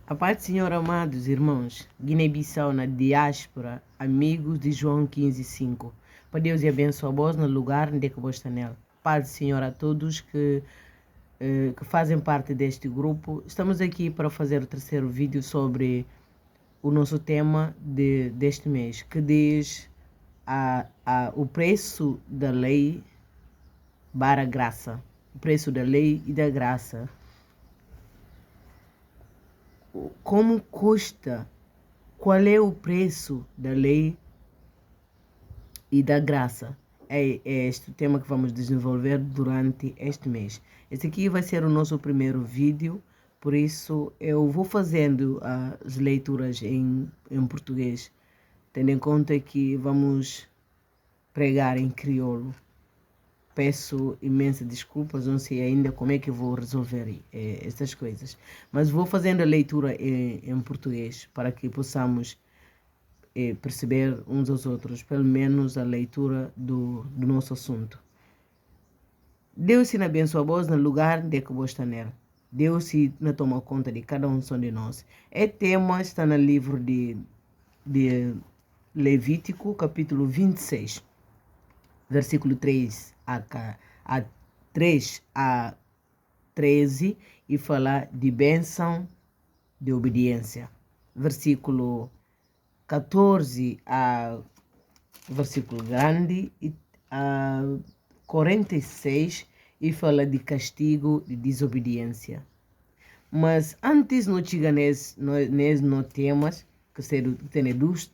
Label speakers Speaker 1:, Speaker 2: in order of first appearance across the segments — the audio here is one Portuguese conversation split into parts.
Speaker 1: A paz do Senhor, amados irmãos, Guiné-Bissau na diáspora, amigos de João 15:5. Para Deus e abençoe a vós no lugar onde é que vós está nela. Paz do Senhor a todos que fazem parte deste grupo. Estamos aqui para fazer o terceiro vídeo sobre o nosso tema deste mês, que diz o preço da lei para a graça. O preço da lei e da graça. Como custa? Qual é o preço da lei e da graça? É este o tema que vamos desenvolver durante este mês. Esse aqui vai ser o nosso primeiro vídeo, por isso eu vou fazendo as leituras em português, tendo em conta que vamos pregar em crioulo. Peço imensas desculpas, não sei ainda como é que eu vou resolver estas coisas. Mas vou fazendo a leitura em português para que possamos perceber uns aos outros, pelo menos a leitura do nosso assunto. Deus se abençoa a vós no lugar de que vós está nela. Deus se não toma conta de cada um de nós. O tema está no livro de Levítico, capítulo 26. Versículo 3 a 13 e fala de bênção de obediência. Versículo 14 a versículo grande a 46 e fala de castigo de desobediência. Mas antes não chega nesse temas que tem dos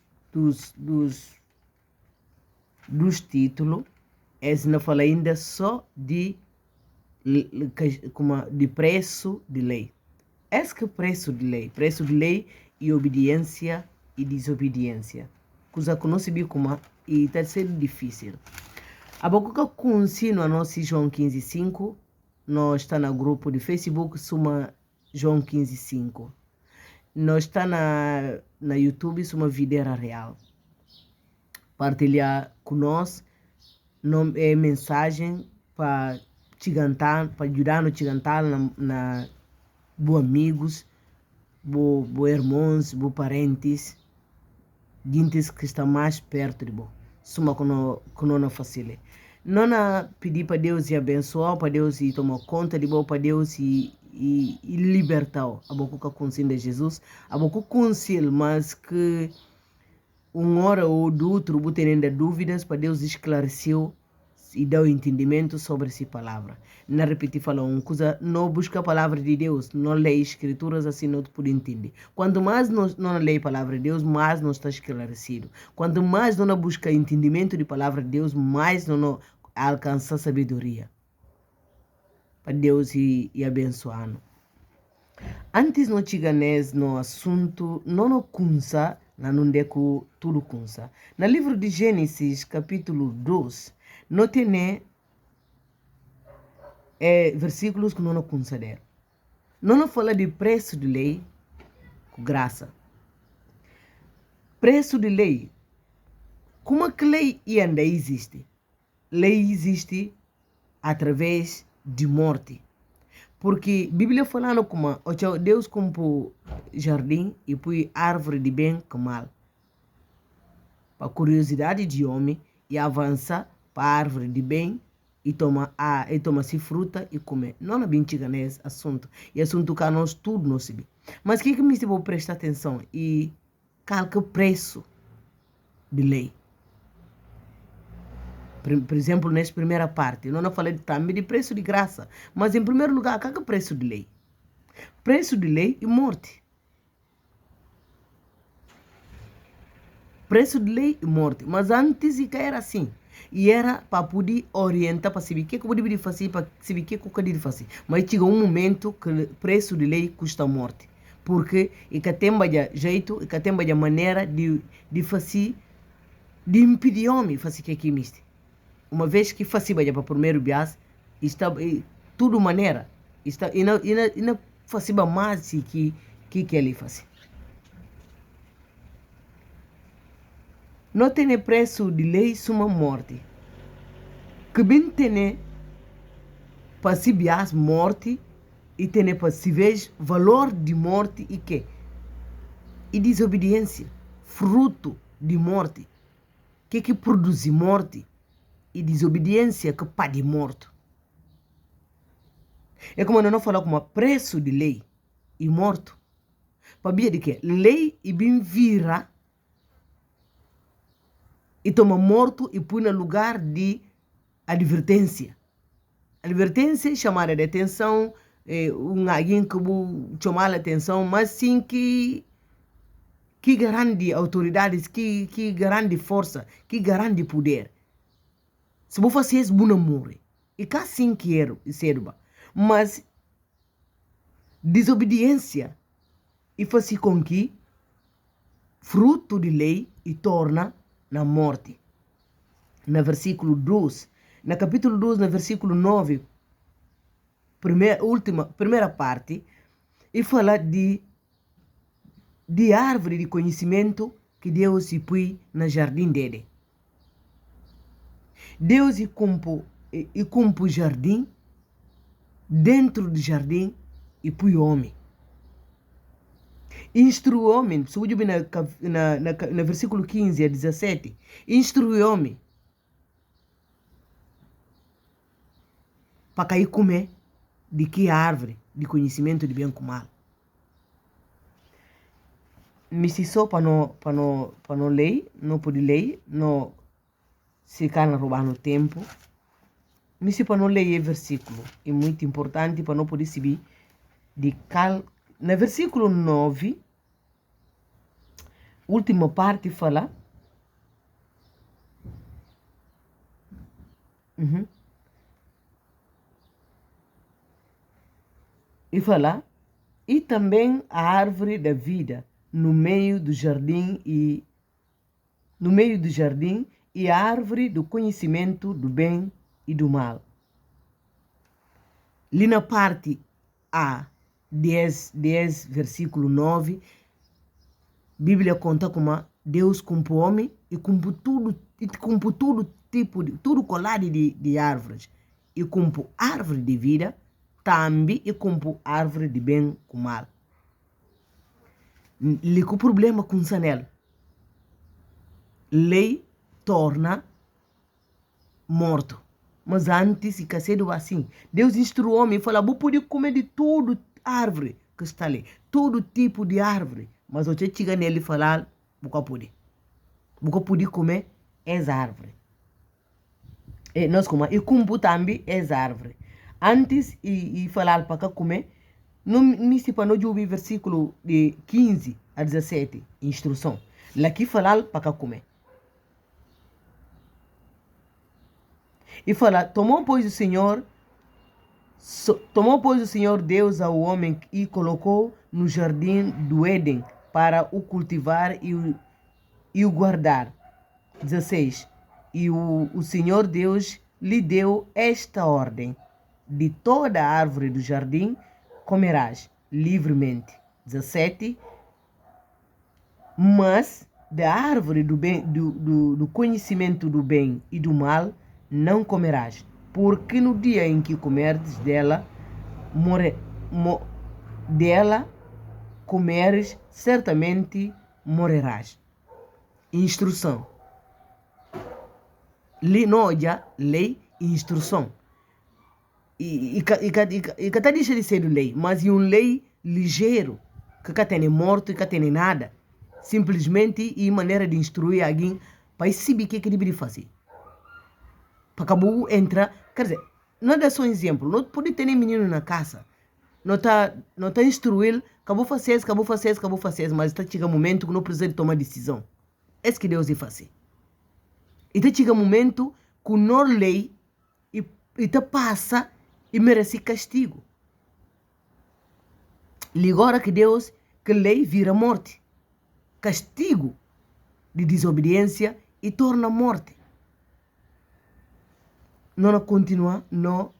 Speaker 1: títulos, esse não fala ainda só de preço de lei. Esse que é preço de lei e obediência e desobediência. Coisa que não se viu como e está sendo difícil. A pouco que eu ensino a nós João 15:5, nós está no grupo de Facebook Suma João 15:5. Nós está na YouTube Suma Videira Real. Partilhar conosco não é mensagem para chigantar, para ajudar no chigantar na boa amigos, boa irmãos, boa parentes, gente que está mais perto de vós. Suma que não é fácil. Não pedir para Deus e abençoar, para Deus e tomar conta de vós, para Deus e libertar a boca com a consciência de Jesus, a boca conselho, mas que uma hora ou do outro, vou tendo dúvidas, para Deus esclareceu e dá o entendimento sobre essa palavra. Não repetir, falar uma coisa, não busca a palavra de Deus, não lê escrituras assim, não te pode entender. Quanto mais não lê a palavra de Deus, mais não está esclarecido. Quanto mais não busca entendimento de palavra de Deus, mais não alcança sabedoria. Para Deus e abençoar. Antes não chega no assunto, não consa, não deco tudo consa. No livro de Gênesis, capítulo 2, não tem versículos que não considera. Não fala de preço de lei com graça. Preço de lei. Como é que lei ainda existe? Lei existe através de morte. Porque a Bíblia falando como Deus comprou jardim e põe árvore de bem e mal. Para a curiosidade de homem e avança para a árvore de bem e toma-se fruta e come. Não é bem chega nesse assunto. E assunto que nós tudo não sabemos. Mas o que me vou prestar atenção? E calca preço de lei. Por exemplo, nessa primeira parte, não falei também de preço de graça. Mas em primeiro lugar, qual é o preço de lei? Preço de lei e morte. Preço de lei e morte. Mas antes era assim. E era para poder orientar, para saber o que eu podia fazer, para saber o que eu podia fazer. Mas chegou um momento que o preço de lei custa morte. Porque e que tem jeito, e que tem maneira de fazer, de impedir o homem fazer o que é misto. Uma vez que fazia para o primeiro bias, está tudo maneira. Está, e não fazia mais que ele fazia. Não tem preço de lei suma morte. Que bem tem para se bias morte e tem para se ver valor de morte e que e desobediência, fruto de morte. O que produz morte? E desobediência que pode morto. É como nós falamos como preço de lei e morto. Para ver de que lei e bem vira e toma morto e põe no lugar de advertência. Advertência, chamada de atenção, alguém que chamar a atenção, mas sim que garante autoridades, que garante força, que garante poder. Se você fazer isso, você não morre. E cá sim quero serba. Mas desobediência e faz com que fruto de lei e torna na morte. No versículo 12, no capítulo 12, no versículo 9, primeira parte, e fala de árvore de conhecimento que Deus se pôs no jardim dele. Deus e compo o jardim, dentro do jardim, e põe o homem. Instrui o homem, se você no versículo 15 a 17, instrui o homem para cair comer de que árvore de conhecimento de bem com mal. Mas se só para não ler, não pode ler, não ficar roubando tempo. Mas se para não ler o versículo, é muito importante para não poder subir de cal. No versículo 9, última parte fala. E fala, e também a árvore da vida no meio do jardim e a árvore do conhecimento do bem e do mal. Ali na parte A, 10 versículo 9, a Bíblia conta como Deus compõe o homem e compõe todo tipo de, tudo colado de árvores. E compõe árvore de vida, também e compõe árvore de bem com mal. E o problema com Sanel, lei torna morto. Mas antes, e cedo assim, Deus instruiu o homem e falou, vou poder comer de tudo árvore que está ali, todo tipo de árvore. Mas o que chega nele falar, vou poder comer essa árvore. E nós comemos, e cumpo também essa árvore. Antes, e falar para comer, não me se para não ouvir versículo de 15 a 17, instrução. Lá que falar para comer. E fala, tomou pois o Senhor Deus ao homem e colocou no jardim do Éden para o cultivar e o guardar. 16. E o Senhor Deus lhe deu esta ordem: de toda a árvore do jardim comerás livremente. 17. Mas da árvore do conhecimento do bem e do mal não comerás, porque no dia em que comerdes dela, comeres, certamente morrerás. Instrução. Lei e instrução. E que deixa de ser lei, mas é lei ligeiro, que tem morto e que tem nada. Simplesmente e maneira de instruir alguém para saber o que deve fazer. Para acabar entrar, quer dizer, não é só um exemplo, não pode ter menino na casa, não tá instruir, acabou fazer, mas está chega um momento que não precisa tomar decisão. É isso que Deus vai fazer. E está chega um momento que não lei e te passa e merece castigo. E agora que Deus, que lei vira morte, castigo de desobediência e torna morte. Não continua, não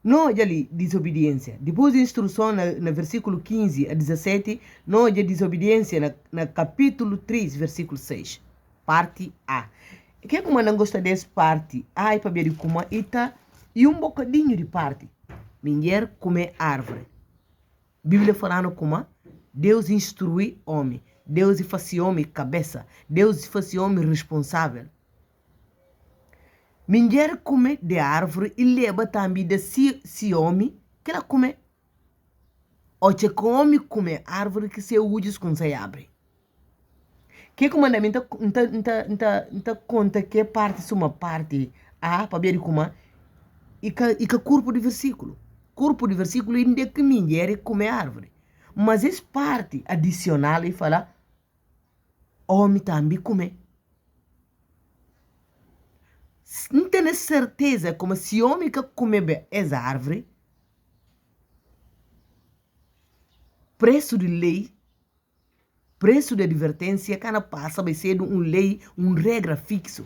Speaker 1: ali desobediência. Depois da instrução no versículo 15 a 17, não há desobediência no capítulo 3, versículo 6, parte A. Quem é que não gosta dessa parte A e para ver como está e um bocadinho de parte. Mulher comer árvore. Bíblia falando como Deus instrui homem. Deus faz homem cabeça. Deus faz homem responsável. Mulher come de árvore e leva também de si homem que ela come. Ou que homem come árvore que se usa com se abre. Que comandamento não conta que parte uma parte a para ver como e que corpo de versículo. Corpo de versículo ainda que mulher come árvore. Mas essa parte adicional e fala homem também come. Não tenho certeza como se homem que come essa árvore, preço de lei, preço de advertência, cana passa vai ser lei, regra fixo.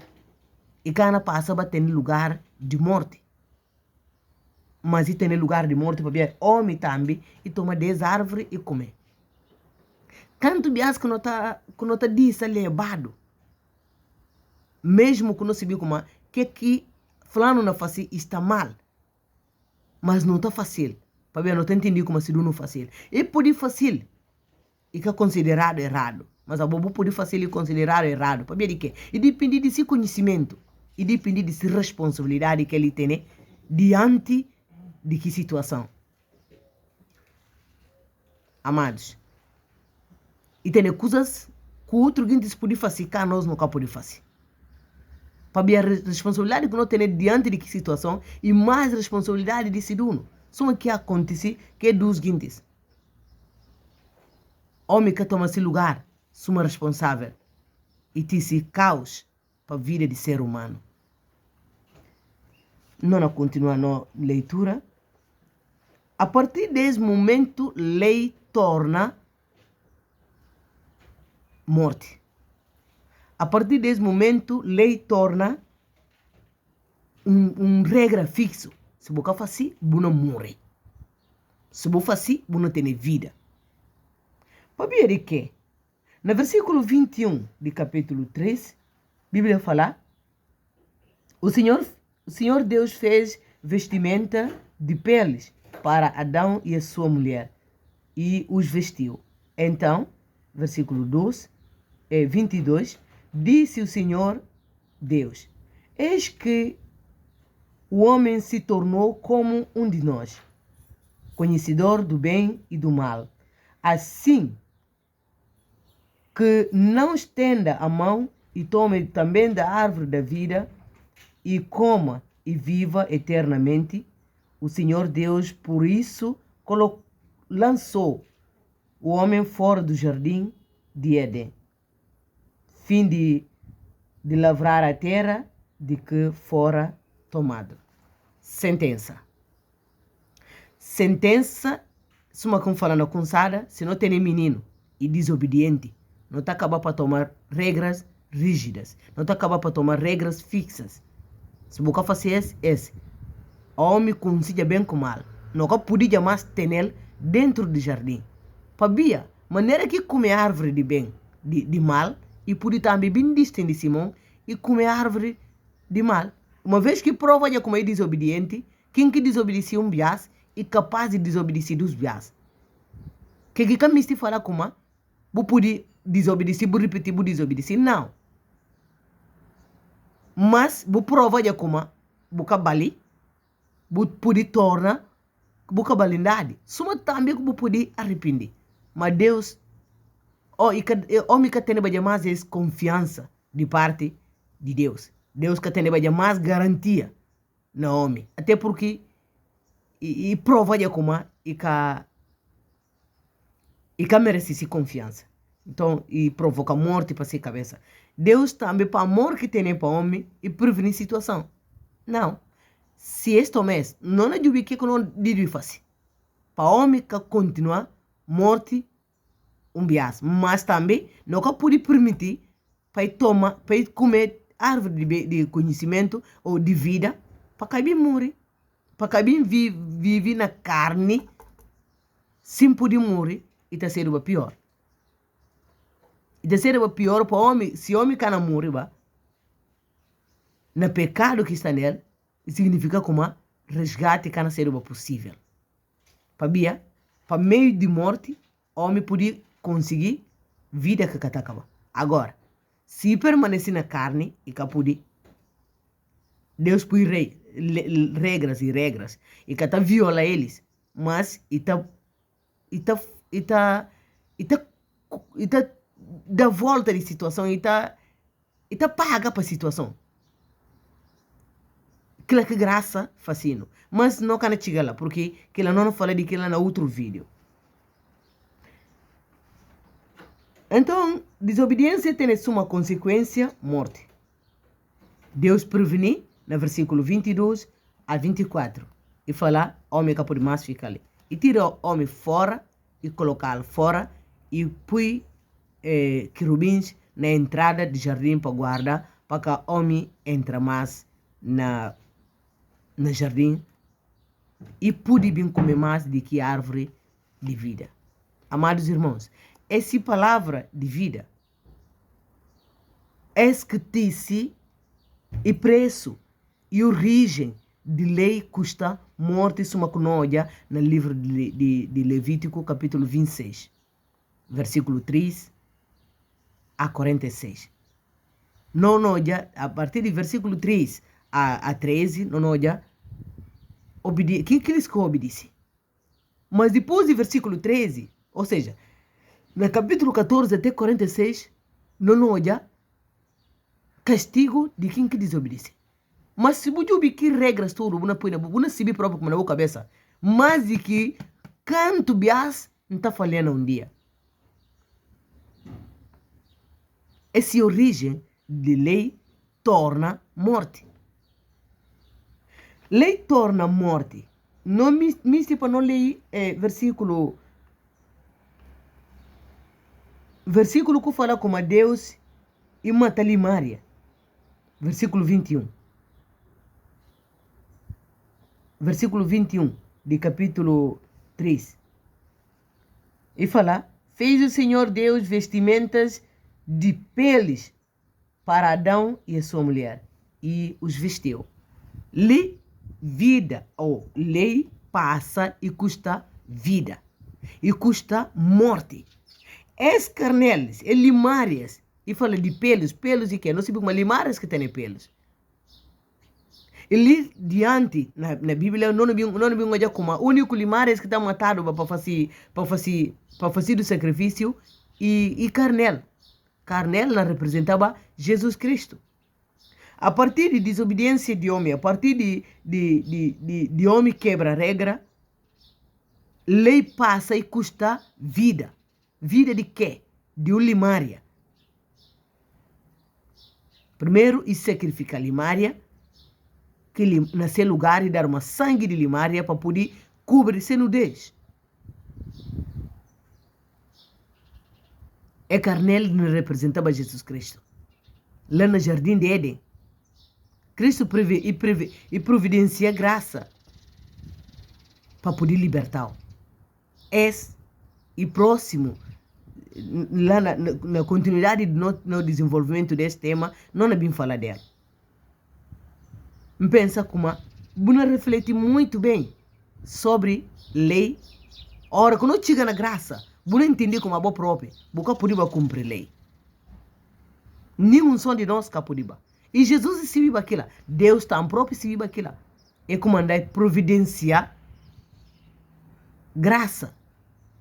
Speaker 1: E cana passa vai ter lugar de morte. Mas se tem lugar de morte para ver homem também e toma 10 árvores e come. Tanto bias que não tá disso levado. Mesmo que não se viu como que fulano não faz está mal. Mas não está fácil. Para ver, não está entendendo como se não fácil. E pode fácil. E que é considerado errado. Mas a bobo pode fazer e considerar errado. Para ver de quê? E depende de seu conhecimento. E depende de sua responsabilidade que ele tem diante de que situação. Amados. E tem coisas que o outro gente pode fazer que nós nunca podemos fazer. Para ver a responsabilidade que nós temos diante de que situação e mais responsabilidade de si uno. Só que acontece que é dos guintes. Homem que toma esse lugar, suma responsável. E tem caos para a vida de ser humano. Não continua a leitura. A partir desse momento, lei torna morte. A partir desse momento, lei torna regra fixo. Se você faz assim, você não morre. Se você faz assim, você não tem vida. Para ver que, no versículo 21 de capítulo 3, a Bíblia fala, o Senhor Deus fez vestimenta de peles para Adão e a sua mulher e os vestiu. Então, versículo 22, disse o Senhor Deus, eis que o homem se tornou como um de nós, conhecedor do bem e do mal. Assim que não estenda a mão e tome também da árvore da vida e coma e viva eternamente. O Senhor Deus, por isso, lançou o homem fora do jardim de Éden, fim de lavrar a terra de que fora tomado. Sentença. Sentença, se uma falando com Sara, se não tem menino e desobediente, não está acabando para tomar regras rígidas, não está acabando para tomar regras fixas. Se você fazer esse, homem consiga bem com mal, não podia mais ter ele dentro do jardim. Para maneira que come árvore de bem, de mal, e pode também bem distinto de Simão e comer árvore de mal. Uma vez que prova de como é desobediente, quem que desobedeceu bias é capaz de desobedecer dos bias. Que me fala como você pode desobedecer, você repetir, você desobedecer, não. Mas você prova de como você bali, você pode tornar você balindade. Suma também você pode arrepender. Mas Deus, homem que tem mais confiança de parte de Deus. Deus que tem mais garantia no homem. Até porque e prova de como e que merece confiança. Então, e provoca morte para sua cabeça. Deus também, para amor que tem para o homem, e prevenir situação. Não. Se este mês não é de que não deve fazer. Para o homem que continua morte, bias. Mas também, não pode permitir para comer árvore de conhecimento ou de vida, para que ele morre. Para que ele vive na carne, sem poder morrer, e está sendo pior. E está sendo pior para o homem, se o homem can morrer, no pecado que está nele, significa como resgate can ser possível. Para meio de morte, homem pode conseguir vida que está acaba. Agora, se permanecer na carne e que pode, Deus põe regras e regras e que está viola eles, mas está dá volta de situação e está paga para a situação. Aquela que graça fascino, mas não can chegar lá porque ela não fala de aquilo no outro vídeo. Então, desobediência tem uma consequência, morte. Deus preveni no versículo 22 a 24 e fala, homem que pode mais ficar ali. E tira o homem fora e colocá-lo fora e põe querubins na entrada do jardim para guardar, para que o homem entre mais no jardim e pude bem comer mais de que árvore de vida. Amados irmãos, essa palavra de vida é que disse e preço e origem de lei custa morte suma conoja no livro de Levítico, capítulo 26, versículo 3 a 46. Não noja, a partir do versículo 3 a 13, não noja, que eles que obedecem. Mas depois do versículo 13, ou seja, no capítulo 14 até 46, não noja castigo de quem que desobedece. Mas se você ouvir que regras tudo, você se próprio como na boa cabeça, mas de que canto bias não está falhando um dia. Essa origem de lei torna morte. Lei torna morte. Não me para não ler versículo que fala como a Deus e mata Maria. Versículo 21. Versículo 21 de capítulo 3. E fala, fez o Senhor Deus vestimentas de peles para Adão e a sua mulher e os vestiu. Lei, vida, ou lei passa e custa vida e custa morte. Es carneles, limárias, e fala de pelos e que? Não sei como limárias que tem pelos. E diante, na Bíblia, não é como o único limárias que está matado para fazer o sacrifício e carnel. Carnel representava Jesus Cristo. A partir de desobediência de homem, a partir de homem quebra a regra, lei passa e custa vida. Vida de quê? De uma limária. Primeiro, e sacrifica a limária, que nesse lugar e dar uma sangue de limária para poder cobrir sem nudez. É carnel que representava Jesus Cristo. Lá no jardim de Éden, Cristo e providencia graça para poder libertar. E próximo, lá na continuidade do desenvolvimento desse tema, não é bem falar dela. Pensa como você reflete muito bem sobre lei. Ora, quando chega na graça, você entende como a boa própria, você pode cumprir lei. Nenhum som de nós que pode. E Jesus se vive aquilo. Deus também próprio se vive aquilo. É como andar providenciar graça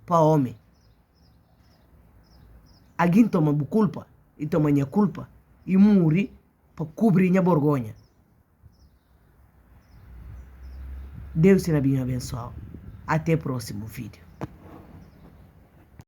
Speaker 1: para o homem. Alguém toma culpa e toma minha culpa e morre para cobrir minha vergonha. Deus será bem abençoado. Até o próximo vídeo.